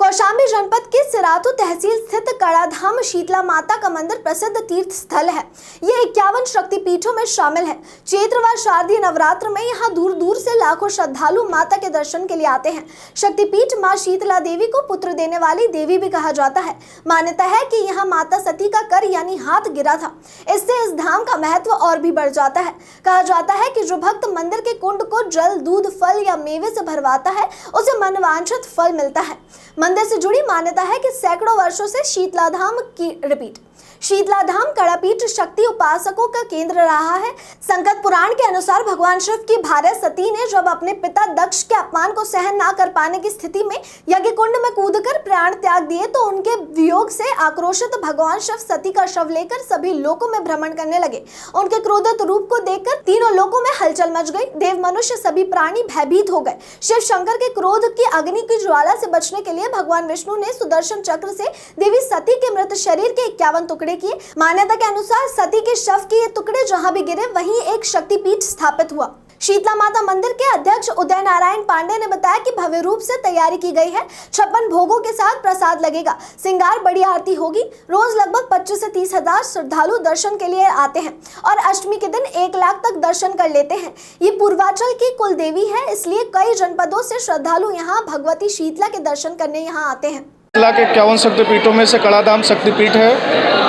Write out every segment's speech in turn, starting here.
कौशाम्बी जनपद के सिराथू तहसील स्थित कड़ाधाम शीतला माता का मंदिर प्रसिद्ध तीर्थ स्थल है। ये 51 शक्तिपीठों में शामिल है। चैत्र व शारदीय नवरात्र में यहाँ दूर दूर से लाखों श्रद्धालु माता के दर्शन के लिए आते हैं। शक्तिपीठ माँ शीतला देवी को पुत्र देने वाली देवी भी कहा जाता है। मान्यता है कि यहाँ माता सती का कर यानी हाथ गिरा था। इससे इस धाम का महत्व और भी बढ़ जाता है। कहा जाता है कि जो भक्त मंदिर के कुंड को जल, दूध, फल या मेवे से भरवाता है उसे मनवांछित फल मिलता है। मंदिर से जुड़ी मान्यता है कि सैकड़ों वर्षों से शीतलाधाम कड़ापीठ शक्ति उपासकों का केंद्र रहा है। संकट पुराण के अनुसार भगवान शिव की भार्या सती ने जब अपने पिता दक्ष के अपमान को सहन न कर पाने की स्थिति में यज्ञ कुंड में कूदकर प्राण त्याग दिए तो उनके वियोग से आक्रोशित भगवान शिव सती का शव लेकर सभी लोकों में भ्रमण करने लगे। उनके क्रोधित रूप को देखकर तीनों लोकों में हलचल मच गई। देव, मनुष्य सभी प्राणी भयभीत हो गए। शिव शंकर के क्रोध की अग्नि की ज्वाला से बचने के लिए भगवान विष्णु ने सुदर्शन चक्र से देवी सती के मृत शरीर के 51 टुकड़े किए। मान्यता के अनुसार सती के शव के ये टुकड़े जहां भी गिरे वहीं एक शक्तिपीठ स्थापित हुआ। शीतला माता मंदिर के अध्यक्ष उदय नारायण पांडे ने बताया कि भव्य रूप से तैयारी की गई है। 56 भोगों के साथ प्रसाद लगेगा, श्रृंगार, बड़ी आरती होगी। रोज लगभग 25 से 30 हजार श्रद्धालु दर्शन के लिए आते हैं और अष्टमी के दिन 1 लाख तक दर्शन कर लेते हैं। ये पूर्वांचल की कुल देवी है, इसलिए कई जनपदों से श्रद्धालु यहाँ भगवती शीतला के दर्शन करने यहाँ आते हैं। शीतला के 51 शक्तिपीठों में से कड़ाधाम शक्तिपीठ है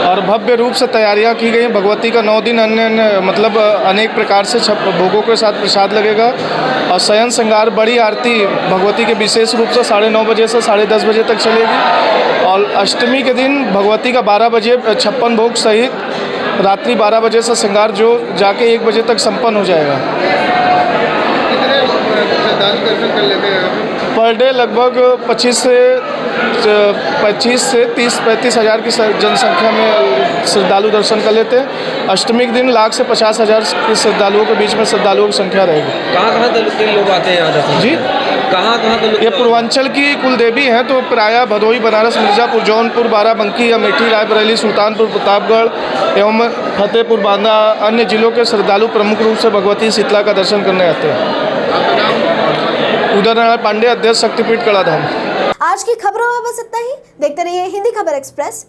और भव्य रूप से तैयारियां की गई। भगवती का 9 दिन अनेक प्रकार से भोगों के साथ प्रसाद लगेगा और शयन श्रृंगार, बड़ी आरती भगवती के विशेष रूप से 9:30 बजे से 10:30 बजे तक चलेगी और अष्टमी के दिन भगवती का 12 बजे 56 भोग सहित रात्रि 12 बजे से श्रृंगार जो जाके 1 बजे तक संपन्न हो जाएगा। दर्शन कर लेते हैं पर डे लगभग 25 से 30-35 हज़ार की जनसंख्या में श्रद्धालु दर्शन कर लेते हैं। अष्टमी के दिन 1 लाख से 50 हज़ार के श्रद्धालुओं के बीच में श्रद्धालुओं की संख्या रहेगी। कहाँ के लोग आते हैं यहाँ दर्शन जी? कहाँ के लोग? ये पूर्वांचल की कुल देवी हैं, तो प्रायः भदोही, बनारस, मिर्ज़ापुर, जौनपुर, बाराबंकी, अमेठी, रायबरेली, सुल्तानपुर, प्रतापगढ़ एवं फतेहपुर, बांदा अन्य जिलों के श्रद्धालु प्रमुख रूप से भगवती शीतला का दर्शन करने आते हैं। उदय नारायण पांडे, अध्यक्ष, शक्तिपीठ कड़ाधाम। आज की खबरों में बस इतना ही। देखते रहिए हिंदी खबर एक्सप्रेस।